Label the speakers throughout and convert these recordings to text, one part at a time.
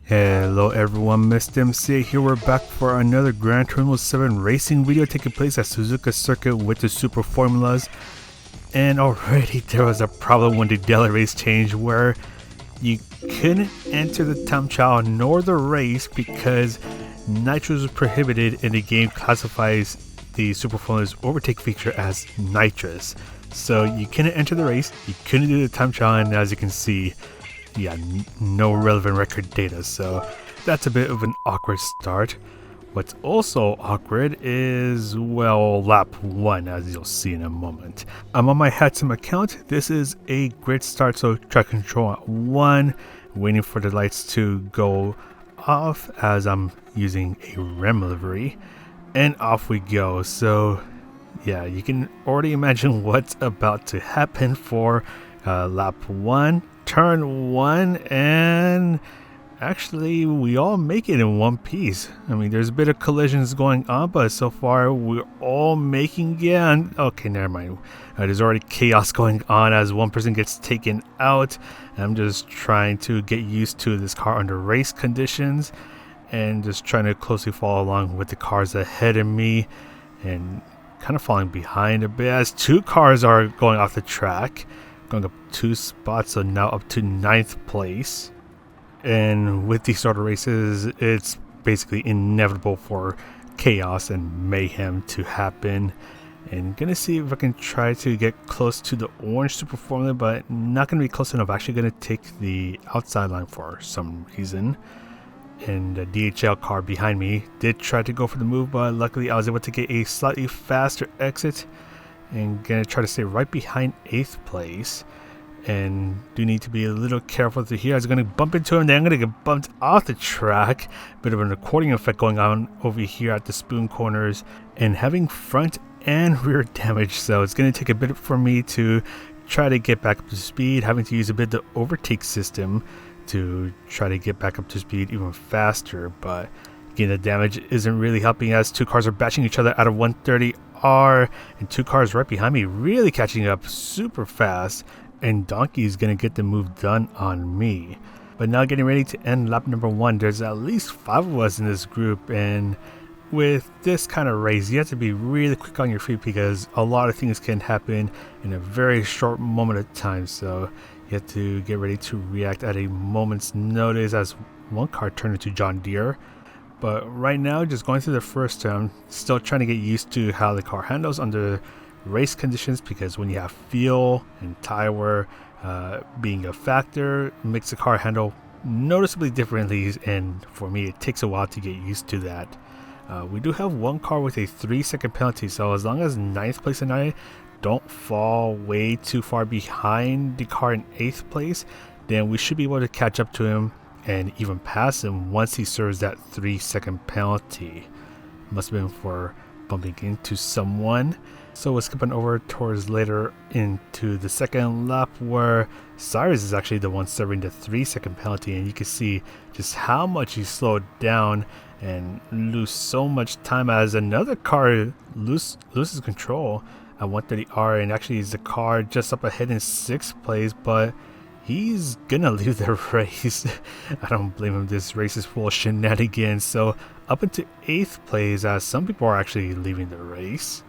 Speaker 1: Hello everyone, Mr. MC here. We're back for another Gran Turismo 7 racing video taking place at Suzuka circuit with the super formulas. And already there was a problem when the daily race changed where you couldn't enter the time trial nor the race because nitrous was prohibited, and the game classifies the super formulas overtake feature as nitrous. So you couldn't enter the race, you couldn't do the time trial, and as you can see, no relevant record data, so that's a bit of an awkward start. What's also awkward is, well, lap 1, as you'll see in a moment. I'm on my Hatsim account. This is a grid start, so track control at 1, waiting for the lights to go off as I'm using a REM livery, and off we go. So yeah, you can already imagine what's about to happen for lap 1. Turn 1, and actually we all make it in one piece. I mean, there's a bit of collisions going on, but so far we're all making it. Okay, never mind. There's already chaos going on as one person gets taken out. I'm just trying to get used to this car under race conditions and just trying to closely follow along with the cars ahead of me and kind of falling behind a bit as two cars are going off the track, going up 2 spots, so now up to 9th place. And with these sort of races, it's basically inevitable for chaos and mayhem to happen. And gonna see if I can try to get close to the orange super formula, but not gonna be close enough. Actually gonna take the outside line for some reason. And the DHL car behind me did try to go for the move, but luckily I was able to get a slightly faster exit and gonna try to stay right behind 8th place, and do need to be a little careful to here. I was gonna bump into him, then I'm gonna get bumped off the track. Bit of an accordion effect going on over here at the spoon corners, and having front and rear damage, so it's gonna take a bit for me to try to get back up to speed, having to use a bit of the overtake system to try to get back up to speed even faster. But again, the damage isn't really helping as two cars are bashing each other out of 130R, and two cars right behind me really catching up super fast, and Donkey is going to get the move done on me. But now getting ready to end lap number 1. There's at least 5 of us in this group, and with this kind of race you have to be really quick on your feet because a lot of things can happen in a very short moment of time, so you have to get ready to react at a moment's notice as one car turned into John Deere. But right now, just going through the first turn, still trying to get used to how the car handles under race conditions, because when you have fuel and tire wear being a factor, it makes the car handle noticeably differently, and for me it takes a while to get used to that. We do have one car with a 3-second penalty, so as long as 9th place and I don't fall way too far behind the car in 8th place, then we should be able to catch up to him and even pass him once he serves that 3-second penalty. Must have been for bumping into someone. So we're skipping over towards later into the second lap where Cyrus is actually the one serving the 3-second penalty, and you can see just how much he slowed down and lose so much time as another car loses control at 130R, and actually is the car just up ahead in 6th place, but he's gonna leave the race. I don't blame him. This race is full of shenanigans. So up into 8th place, as some people are actually leaving the race.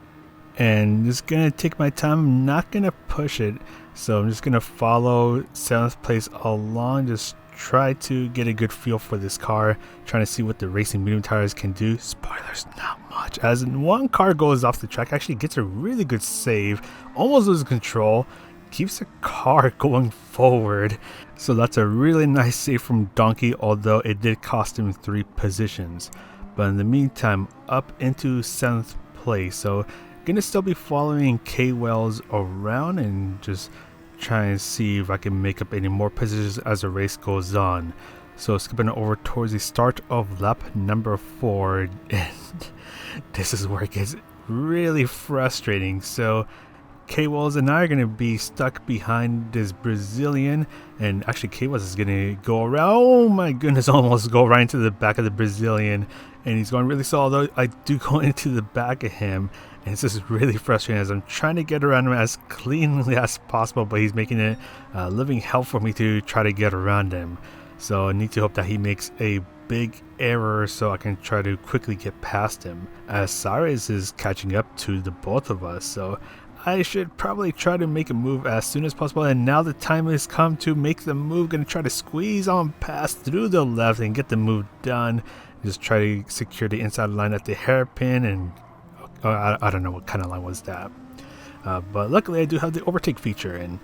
Speaker 1: And just gonna take my time. I'm not gonna push it. So I'm just gonna follow 7th place along. Just try to get a good feel for this car. Trying to see what the racing medium tires can do. Spoilers, not much. As one car goes off the track, actually gets a really good save. Almost loses control. Keeps the car going forward, so that's a really nice save from Donkey, although it did cost him 3 positions. But in the meantime, up into 7th place, so gonna still be following K Wells around and just try and see if I can make up any more positions as the race goes on. So skipping over towards the start of lap number 4, and this is where it gets really frustrating. So K-Wells and I are going to be stuck behind this Brazilian, and actually K-Wells is going to go around, oh my goodness, almost go right into the back of the Brazilian, and he's going really slow, although I do go into the back of him, and it's just really frustrating as I'm trying to get around him as cleanly as possible, but he's making it living hell for me to try to get around him. So I need to hope that he makes a big error so I can try to quickly get past him, as Cyrus is catching up to the both of us. So I should probably try to make a move as soon as possible, and now the time has come to make the move. Gonna try to squeeze on past through the left and get the move done. Just try to secure the inside line at the hairpin, and I don't know what kind of line was that. But luckily I do have the overtake feature, and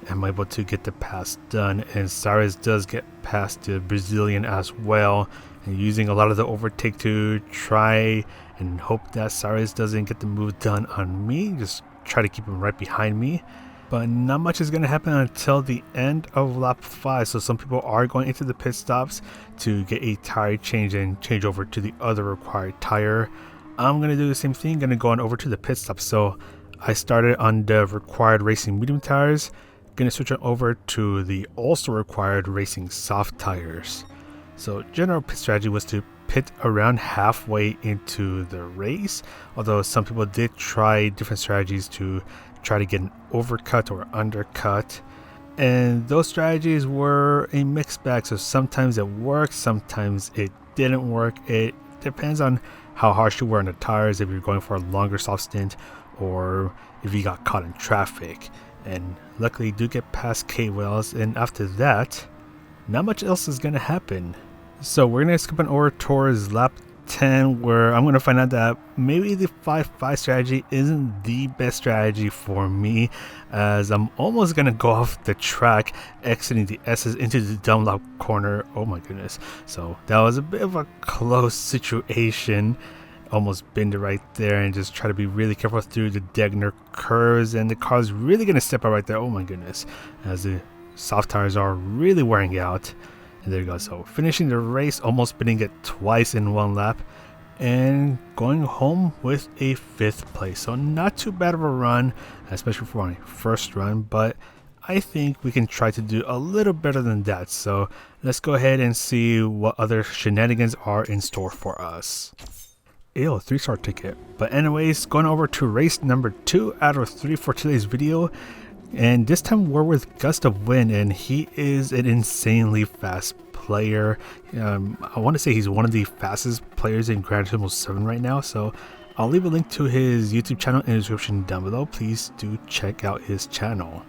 Speaker 1: I'm able to get the pass done, and Cyrus does get past the Brazilian as well, and using a lot of the overtake to try and hope that Cyrus doesn't get the move done on me. Just try to keep him right behind me, but not much is going to happen until the end of lap 5. So some people are going into the pit stops to get a tire change and change over to the other required tire. I'm going to do the same thing, going to go on over to the pit stop. So I started on the required racing medium tires, going to switch it over to the also required racing soft tires. So general pit strategy was to pit around halfway into the race, although some people did try different strategies to try to get an overcut or undercut, and those strategies were a mixed bag. So sometimes it worked, sometimes it didn't work. It depends on how harsh you were on the tires, if you're going for a longer soft stint or if you got caught in traffic. And luckily you do get past K-Wells, and after that not much else is going to happen. So we're going to skip on over towards lap 10, where I'm going to find out that maybe the 5-5 strategy isn't the best strategy for me, as I'm almost going to go off the track, exiting the S's into the downlap corner. Oh my goodness. So that was a bit of a close situation. Almost binned it right there, and just try to be really careful through the Degner curves, and the car's really going to step out right there. Oh my goodness, as the soft tires are really wearing out. And there you go. So finishing the race, almost spinning it twice in one lap, and going home with a 5th place. So not too bad of a run, especially for my first run, but I think we can try to do a little better than that. So let's go ahead and see what other shenanigans are in store for us. Ew, 3-star ticket. But anyways, going over to race number 2 out of 3 for today's video. And this time we're with Gust of Wind, and he is an insanely fast player. I want to say he's one of the fastest players in Gran Turismo 7 right now. So I'll leave a link to his YouTube channel in the description down below. Please do check out his channel.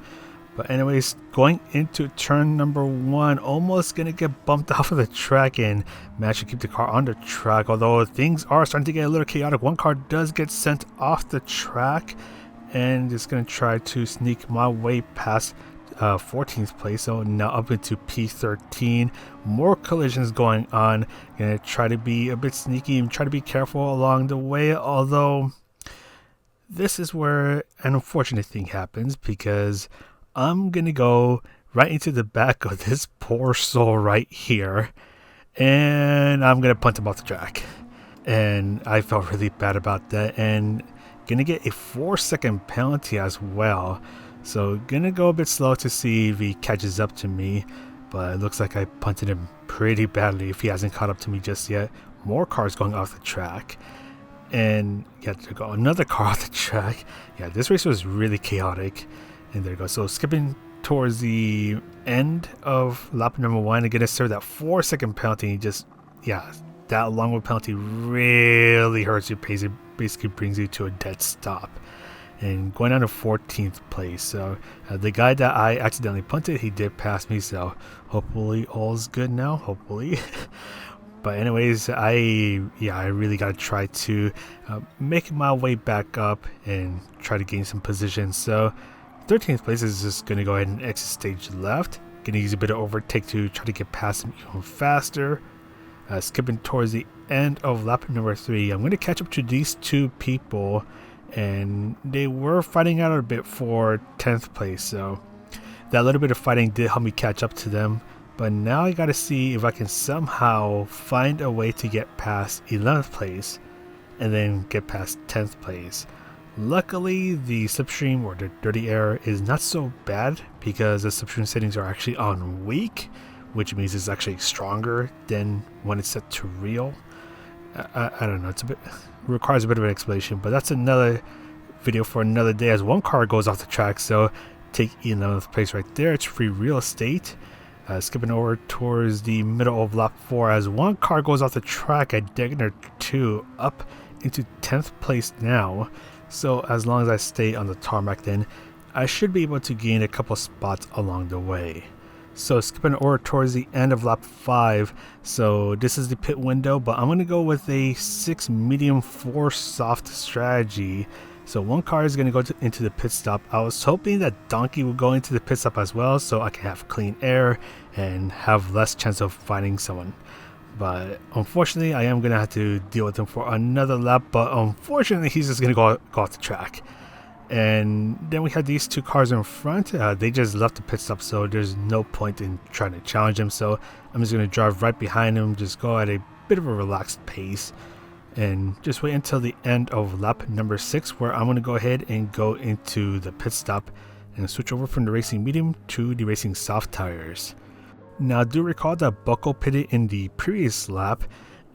Speaker 1: But anyways, going into turn number 1, almost going to get bumped off of the track and manage to keep the car on the track. Although things are starting to get a little chaotic. One car does get sent off the track, and just going to try to sneak my way past 14th place. So now up into P13. More collisions going on. Going to try to be a bit sneaky and try to be careful along the way. Although this is where an unfortunate thing happens, because I'm going to go right into the back of this poor soul right here, and I'm going to punt him off the track. And I felt really bad about that, and going to get a 4-second penalty as well. So going to go a bit slow to see if he catches up to me, but it looks like I punted him pretty badly if he hasn't caught up to me just yet. More cars going off the track, and yeah, there go another car off the track. Yeah, this race was really chaotic. And there you go. So skipping towards the end of lap number 1, again to serve that 4-second penalty. Just, yeah, that long of a penalty really hurts you. Basically brings you to a dead stop. And going down to 14th place. So the guy that I accidentally punted, he did pass me. So hopefully all's good now. Hopefully. But anyways, I really got to try to make my way back up and try to gain some position. So 13th place is just going to go ahead and exit stage left. Going to use a bit of overtake to try to get past him even faster. Skipping towards the end of lap number 3. I'm going to catch up to these two people, and they were fighting out a bit for 10th place. So that little bit of fighting did help me catch up to them. But now I got to see if I can somehow find a way to get past 11th place and then get past 10th place. Luckily, the slipstream or the dirty air is not so bad, because the slipstream settings are actually on weak, which means it's actually stronger than when it's set to real. I don't know, requires a bit of an explanation, but that's another video for another day, as one car goes off the track. So take 11th place right there. It's free real estate. Skipping over towards the middle of lap 4 as one car goes off the track at Degner 2 up into 10th place now. So as long as I stay on the tarmac, then I should be able to gain a couple spots along the way. So skipping over towards the end of lap 5, so this is the pit window, but I'm going to go with a 6 medium 4 soft strategy. So one car is going to go into the pit stop. I was hoping that Donkey would go into the pit stop as well, so I can have clean air and have less chance of finding someone. But unfortunately, I am going to have to deal with him for another lap, but unfortunately, he's just going to go off the track. And then we have these two cars in front. They just left the pit stop, so there's no point in trying to challenge them. So I'm just going to drive right behind him, just go at a bit of a relaxed pace. And just wait until the end of lap number 6, where I'm going to go ahead and go into the pit stop and switch over from the racing medium to the racing soft tires. Now do recall that Buckle pitted in the previous lap,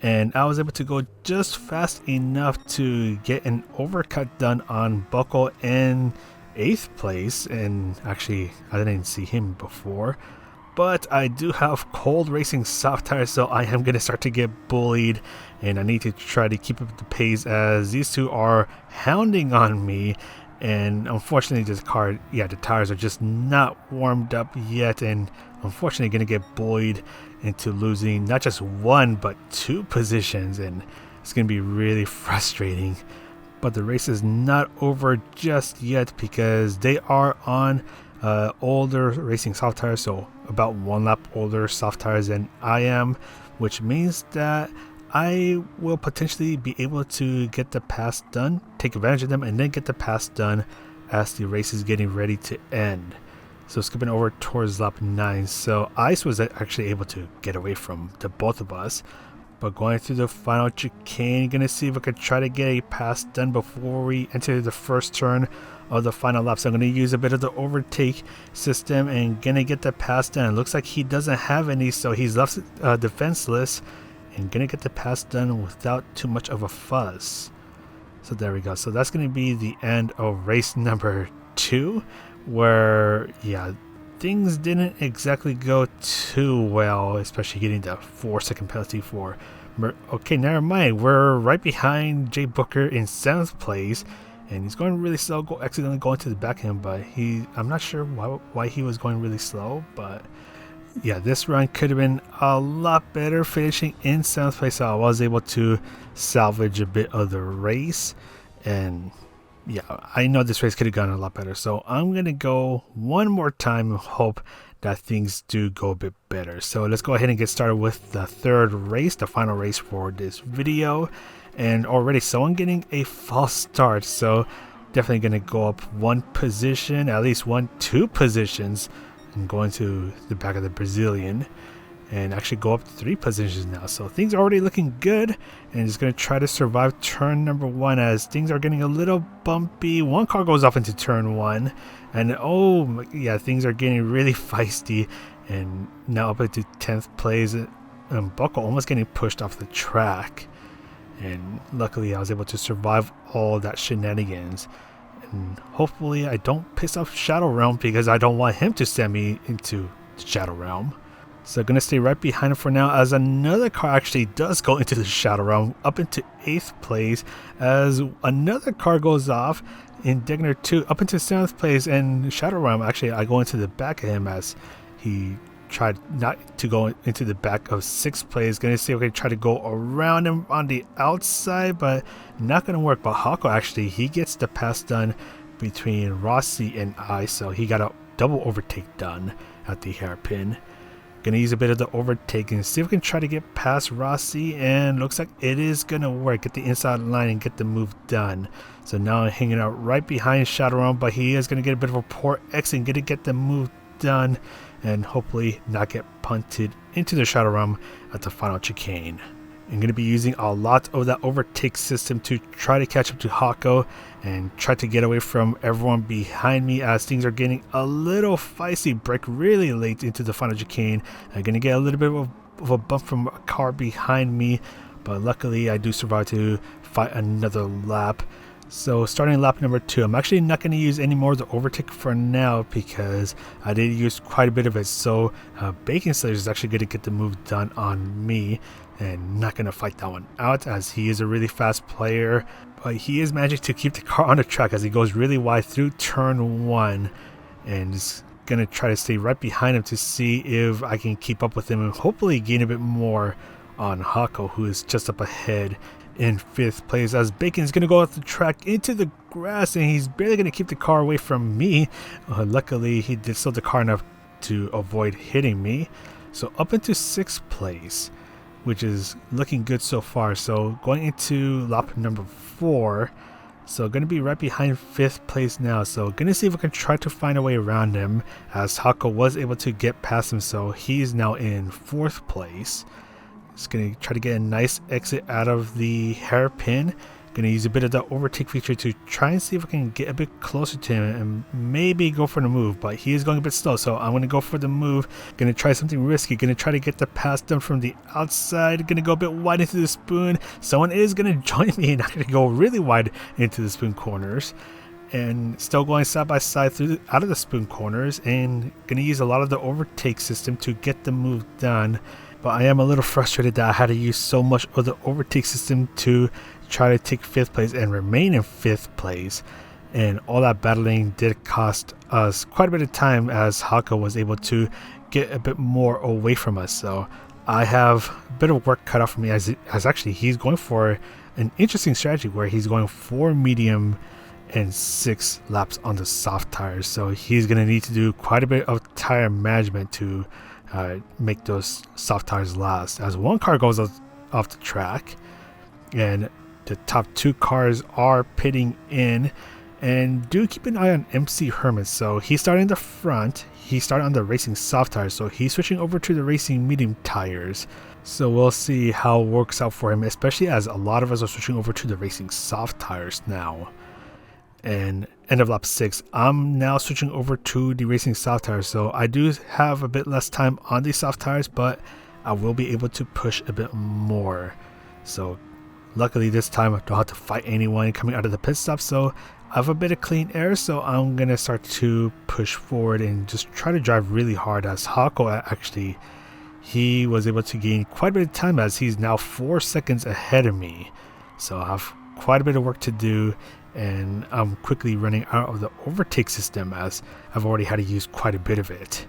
Speaker 1: and I was able to go just fast enough to get an overcut done on Buckle in 8th place, and actually I didn't see him before. But I do have cold racing soft tires, so I am going to start to get bullied, and I need to try to keep up the pace as these two are hounding on me. And unfortunately this car, the tires are just not warmed up yet, and unfortunately going to get bullied into losing not just 1 but 2 positions, and it's going to be really frustrating. But the race is not over just yet because they are on older racing soft tires, so about 1 lap older soft tires than I am, which means that I will potentially be able to get the pass done, take advantage of them, and then get the pass done as the race is getting ready to end. So skipping over towards lap 9, so Ice was actually able to get away from the both of us, but going through the final chicane, gonna see if I could try to get a pass done before we enter the first turn of the final lap. So I'm going to use a bit of the overtake system and gonna get the pass done. Looks like he doesn't have any, so he's left defenseless, and gonna get the pass done without too much of a fuss. So there we go. So that's going to be the end of race number 2, where things didn't exactly go too well, especially getting the 4-second penalty for okay, never mind, we're right behind Jay Booker in 7th place, and he's going really slow, accidentally going to the back of him, but I'm not sure why he was going really slow. But this run could have been a lot better, finishing in 7th place, so I was able to salvage a bit of the race. And I know this race could have gone a lot better, so I'm gonna go one more time and hope that things do go a bit better. So let's go ahead and get started with the 3rd race, the final race for this video. And already someone getting a false start, so definitely gonna go up 1 position, at least 2 positions, and going to the back of the Brazilian, and actually go up 3 positions now. So things are already looking good, and just going to try to survive turn number 1 as things are getting a little bumpy. One car goes off into turn 1, and things are getting really feisty, and now up into 10th place, and Buckle almost getting pushed off the track. And luckily I was able to survive all that shenanigans. And hopefully I don't piss off Shadow Realm, because I don't want him to send me into Shadow Realm. So I'm going to stay right behind him for now, as another car actually does go into the Shadow Realm, up into 8th place, as another car goes off in Degner 2 up into 7th place, and Shadow Realm, actually I go into the back of him as he tried not to go into the back of 6th place. Going to see if I can try to go around him on the outside, but not going to work. But Hako, actually, he gets the pass done between Rossi and I, so he got a double overtake done at the hairpin. Going to use a bit of the overtake and see if we can try to get past Rossi, and looks like it is going to work. Get the inside line and get the move done. So now I'm hanging out right behind Shadow Realm, but he is going to get a bit of a poor exit and get the move done, and hopefully not get punted into the Shadow Realm at the final chicane. I'm going to be using a lot of that overtake system to try to catch up to Hako and try to get away from everyone behind me, as things are getting a little feisty. Brake really late into the final chicane. I'm going to get a little bit of a bump from a car behind me, but luckily I do survive to fight another lap So starting lap number 2, I'm actually not going to use any more of the overtake for now because I did use quite a bit of it. So Bacon Slayer is actually going to get the move done on me and not going to fight that one out, as he is a really fast player. But he is managing to keep the car on the track as he goes really wide through turn 1 and is going to try to stay right behind him to see if I can keep up with him and hopefully gain a bit more on Hako, who is just up ahead in 5th place, as Bacon is going to go off the track into the grass and he's barely going to keep the car away from me. Luckily, he did slow the car enough to avoid hitting me. So up into 6th place, which is looking good so far. So going into lap number 4, so going to be right behind 5th place now. So going to see if I can try to find a way around him, as Hako was able to get past him. So he's now in 4th place. Just going to try to get a nice exit out of the hairpin. Going to use a bit of the overtake feature to try and see if I can get a bit closer to him and maybe go for the move, but he is going a bit slow, so I'm going to go for the move. Going to try something risky. Going to try to get the pass done from the outside. Going to go a bit wide into the spoon. Someone is going to join me and I'm going to go really wide into the spoon corners. And still going side by side out of the spoon corners, and going to use a lot of the overtake system to get the move done. But I am a little frustrated that I had to use so much of the overtake system to try to take 5th place and remain in 5th place. And all that battling did cost us quite a bit of time, as Hako was able to get a bit more away from us. So I have a bit of work cut out for me, as actually he's going for an interesting strategy where he's going 4 medium and 6 laps on the soft tires. So he's going to need to do quite a bit of tire management to make those soft tires last, as one car goes off the track and the top 2 cars are pitting in. And do keep an eye on MC Herman. So he started in the front, he started on the racing soft tires, so he's switching over to the racing medium tires. So we'll see how it works out for him, especially as a lot of us are switching over to the racing soft tires now. And end of lap 6, I'm now switching over to the racing soft tires, so I do have a bit less time on these soft tires, but I will be able to push a bit more. So luckily this time I don't have to fight anyone coming out of the pit stop, so I have a bit of clean air. So I'm gonna start to push forward and just try to drive really hard, as Hako actually, he was able to gain quite a bit of time, as he's now 4 seconds ahead of me. So I have quite a bit of work to do, and I'm quickly running out of the overtake system, as I've already had to use quite a bit of it.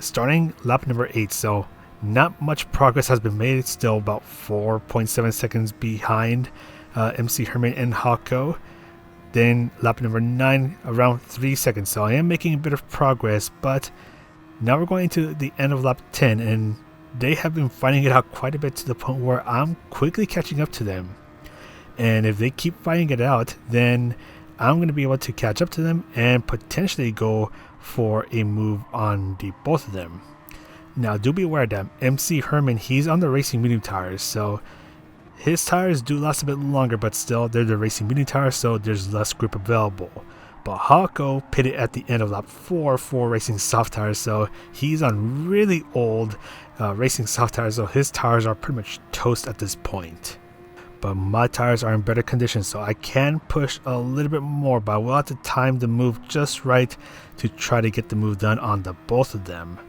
Speaker 1: Starting lap number 8, so not much progress has been made. It's still about 4.7 seconds behind MC Herman and Hako. Then lap number 9, around 3 seconds, so I am making a bit of progress, but now we're going to the end of lap 10, and they have been fighting it out quite a bit, to the point where I'm quickly catching up to them. And if they keep fighting it out, then I'm going to be able to catch up to them and potentially go for a move on the both of them. Now do be aware that MC Herman, he's on the racing medium tires, so his tires do last a bit longer, but still they're the racing medium tires, so there's less grip available. But Hako pitted at the end of lap 4 for racing soft tires, so he's on really old racing soft tires, so his tires are pretty much toast at this point. But my tires are in better condition, so I can push a little bit more, but I will have to time the move just right to try to get the move done on the both of them.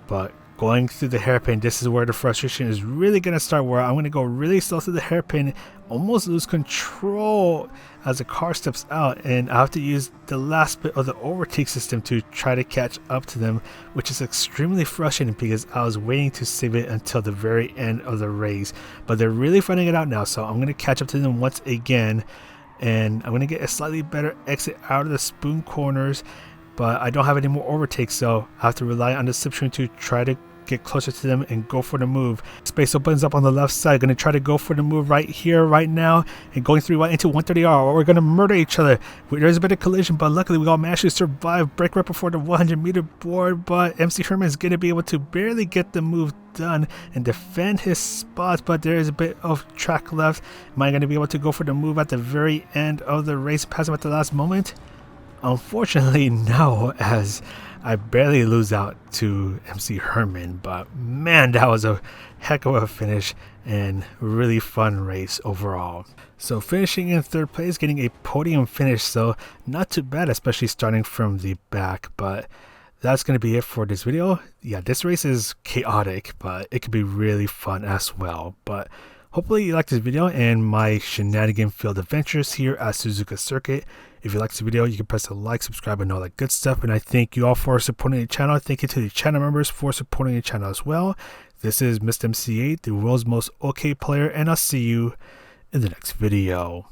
Speaker 1: But going through the hairpin, this is where the frustration is really going to start, where I'm going to go really slow through the hairpin, almost lose control as the car steps out, and I have to use the last bit of the overtake system to try to catch up to them, which is extremely frustrating because I was waiting to save it until the very end of the race. But they're really finding it out now, so I'm going to catch up to them once again, and I'm going to get a slightly better exit out of the spoon corners, but I don't have any more overtakes, so I have to rely on the slipstream to try to get closer to them and go for the move. Space opens up on the left side. Going to try to go for the move right here, right now, and going through right into 130R, or we're going to murder each other. There's a bit of collision, but luckily we all managed to survive. Break right before the 100-meter board, but MC Herman is going to be able to barely get the move done and defend his spots, but there is a bit of track left. Am I going to be able to go for the move at the very end of the race, pass him at the last moment? Unfortunately, no, as I barely lose out to MC Herman, but man, that was a heck of a finish and really fun race overall. So finishing in third place, getting a podium finish, so not too bad, especially starting from the back. But that's going to be it for this video. Yeah, this race is chaotic, but it could be really fun as well. But hopefully you liked this video and my shenanigan filled adventures here at Suzuka Circuit. If you liked this video, you can press the like, subscribe, and all that good stuff. And I thank you all for supporting the channel. Thank you to the channel members for supporting the channel as well. This is Mr. MC8, the world's most okay player, and I'll see you in the next video.